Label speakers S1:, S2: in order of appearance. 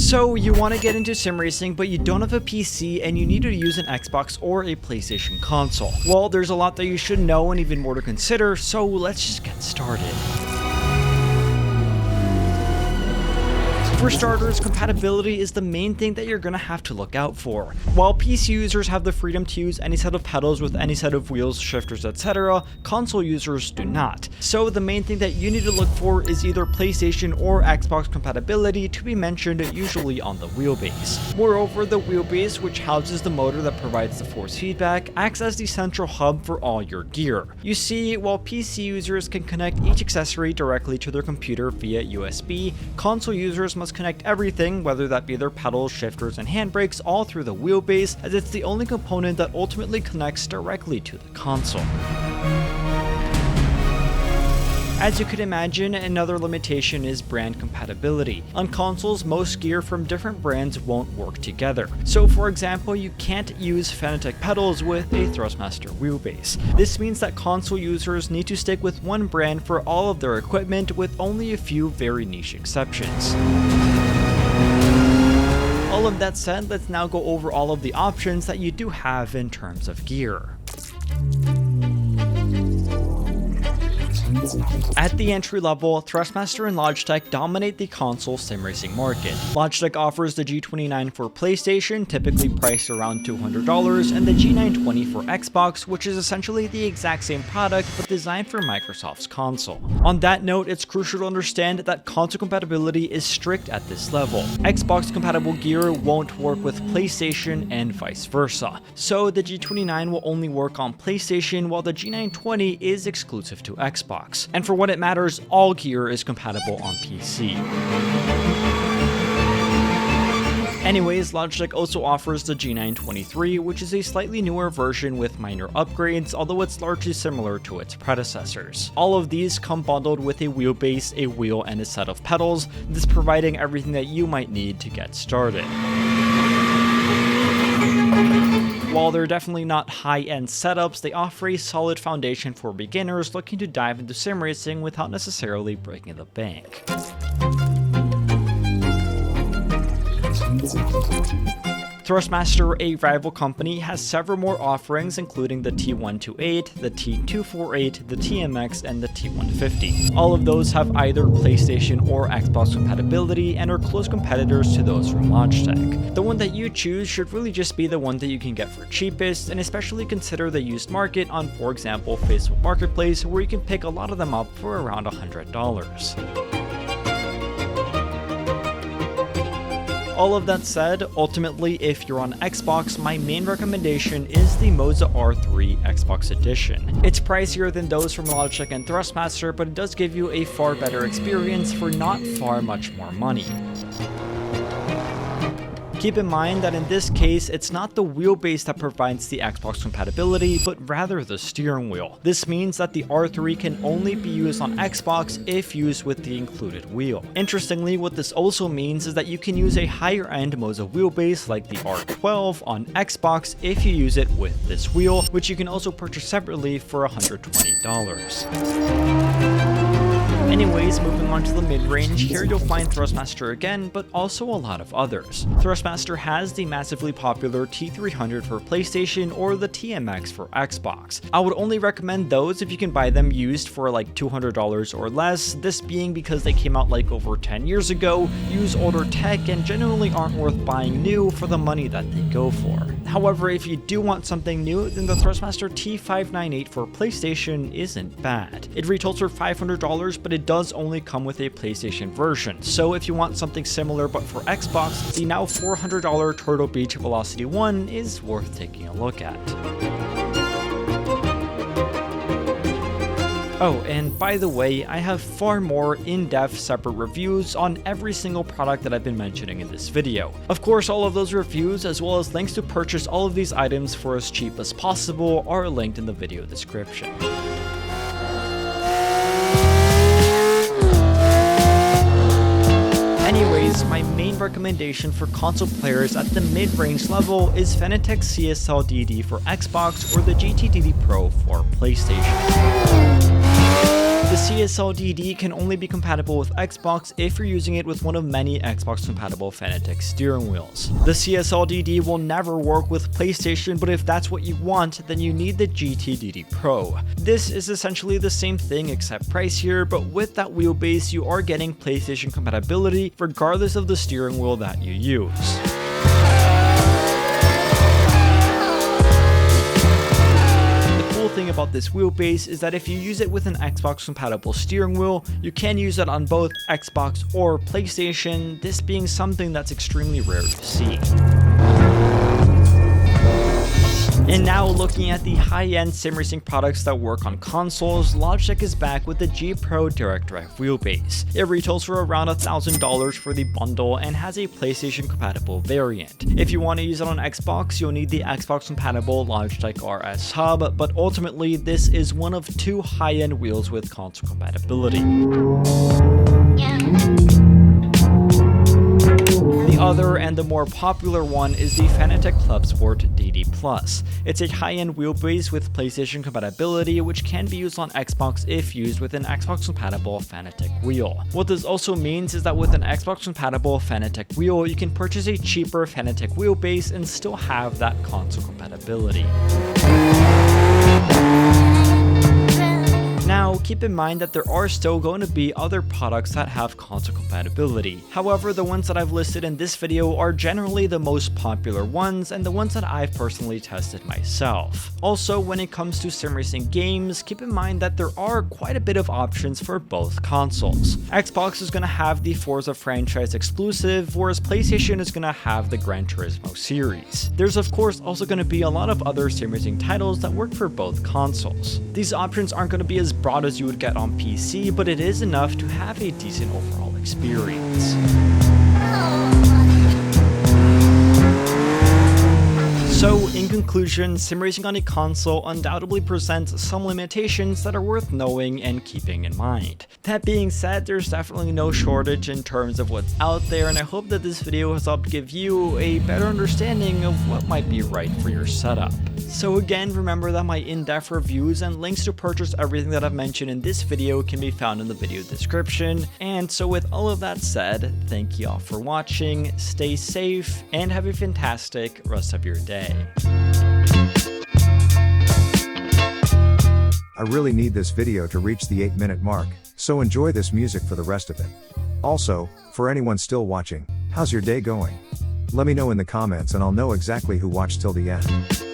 S1: So you want to get into sim racing, but you don't have a PC and you need to use an Xbox or a PlayStation console. Well, there's a lot that you should know and even more to consider, so let's just get started. For starters, compatibility is the main thing that you're gonna have to look out for. While PC users have the freedom to use any set of pedals with any set of wheels, shifters, etc., console users do not. So the main thing that you need to look for is either PlayStation or Xbox compatibility, to be mentioned usually on the wheelbase. Moreover, the wheelbase, which houses the motor that provides the force feedback, acts as the central hub for all your gear. You see, while PC users can connect each accessory directly to their computer via USB, console users must connect everything, whether that be their pedals, shifters, and handbrakes, all through the wheelbase, as it's the only component that ultimately connects directly to the console. As you could imagine, another limitation is brand compatibility. On consoles, most gear from different brands won't work together. So for example, you can't use Fanatec pedals with a Thrustmaster wheelbase. This means that console users need to stick with one brand for all of their equipment, with only a few very niche exceptions. All of that said, let's now go over all of the options that you do have in terms of gear. At the entry level, Thrustmaster and Logitech dominate the console sim racing market. Logitech offers the G29 for PlayStation, typically priced around $200, and the G920 for Xbox, which is essentially the exact same product but designed for Microsoft's console. On that note, it's crucial to understand that console compatibility is strict at this level. Xbox compatible gear won't work with PlayStation and vice versa. So the G29 will only work on PlayStation while the G920 is exclusive to Xbox. And for what it matters, all gear is compatible on PC. Anyways, Logitech also offers the G923, which is a slightly newer version with minor upgrades, although it's largely similar to its predecessors. All of these come bundled with a wheelbase, a wheel, and a set of pedals, thus providing everything that you might need to get started. While they're definitely not high-end setups, they offer a solid foundation for beginners looking to dive into sim racing without necessarily breaking the bank. Thrustmaster, a rival company, has several more offerings, including the T128, the T248, the TMX, and the T150. All of those have either PlayStation or Xbox compatibility and are close competitors to those from Logitech. The one that you choose should really just be the one that you can get for cheapest, and especially consider the used market on, for example, Facebook Marketplace, where you can pick a lot of them up for around $100. All of that said, ultimately, if you're on Xbox, my main recommendation is the MOZA R3 Xbox Edition. It's pricier than those from Logitech and Thrustmaster, but it does give you a far better experience for not far much more money. Keep in mind that in this case, it's not the wheelbase that provides the Xbox compatibility, but rather the steering wheel. This means that the R3 can only be used on Xbox if used with the included wheel. Interestingly, what this also means is that you can use a higher-end MOZA wheelbase like the R12 on Xbox if you use it with this wheel, which you can also purchase separately for $120. Anyways, moving on to the mid-range, here you'll find Thrustmaster again, but also a lot of others. Thrustmaster has the massively popular T300 for PlayStation or the TMX for Xbox. I would only recommend those if you can buy them used for like $200 or less, this being because they came out like over 10 years ago, use older tech, and generally aren't worth buying new for the money that they go for. However, if you do want something new, then the Thrustmaster T598 for PlayStation isn't bad. It retails for $500, but it does only come with a PlayStation version, so if you want something similar but for Xbox, the now $400 Turtle Beach Velocity 1 is worth taking a look at. Oh, and by the way, I have far more in-depth separate reviews on every single product that I've been mentioning in this video. Of course, all of those reviews, as well as links to purchase all of these items for as cheap as possible, are linked in the video description. Anyways, my main recommendation for console players at the mid-range level is Fanatec CSL DD for Xbox or the GT DD Pro for PlayStation. The CSL-DD can only be compatible with Xbox if you're using it with one of many Xbox-compatible Fanatec steering wheels. The CSL-DD will never work with PlayStation, but if that's what you want, then you need the GT-DD Pro. This is essentially the same thing except pricier, but with that wheelbase you are getting PlayStation compatibility regardless of the steering wheel that you use. Thing about this wheelbase is that if you use it with an Xbox compatible steering wheel, you can use it on both Xbox or PlayStation, this being something that's extremely rare to see. And now looking at the high-end sim racing products that work on consoles, Logitech is back with the G Pro Direct Drive wheelbase. It retails for around $1,000 for the bundle and has a PlayStation compatible variant. If you want to use it on Xbox, you'll need the Xbox compatible Logitech RS hub, but ultimately this is one of two high-end wheels with console compatibility. The other and the more popular one is the Fanatec Club Sport DD+. It's a high-end wheelbase with PlayStation compatibility, which can be used on Xbox if used with an Xbox compatible Fanatec wheel. What this also means is that with an Xbox compatible Fanatec wheel, you can purchase a cheaper Fanatec wheelbase and still have that console compatibility. Now, keep in mind that there are still going to be other products that have console compatibility. However, the ones that I've listed in this video are generally the most popular ones and the ones that I've personally tested myself. Also, when it comes to sim racing games, keep in mind that there are quite a bit of options for both consoles. Xbox is going to have the Forza franchise exclusive, whereas PlayStation is going to have the Gran Turismo series. There's of course also going to be a lot of other sim racing titles that work for both consoles. These options aren't going to be as broad as you would get on PC, but it is enough to have a decent overall experience. So, in conclusion, sim racing on a console undoubtedly presents some limitations that are worth knowing and keeping in mind. That being said, there's definitely no shortage in terms of what's out there, and I hope that this video has helped give you a better understanding of what might be right for your setup. So again, remember that my in-depth reviews and links to purchase everything that I've mentioned in this video can be found in the video description. And so with all of that said, thank you all for watching, stay safe, and have a fantastic rest of your day.
S2: I really need this video to reach the 8-minute mark, so enjoy this music for the rest of it. Also, for anyone still watching, how's your day going? Let me know in the comments and I'll know exactly who watched till the end.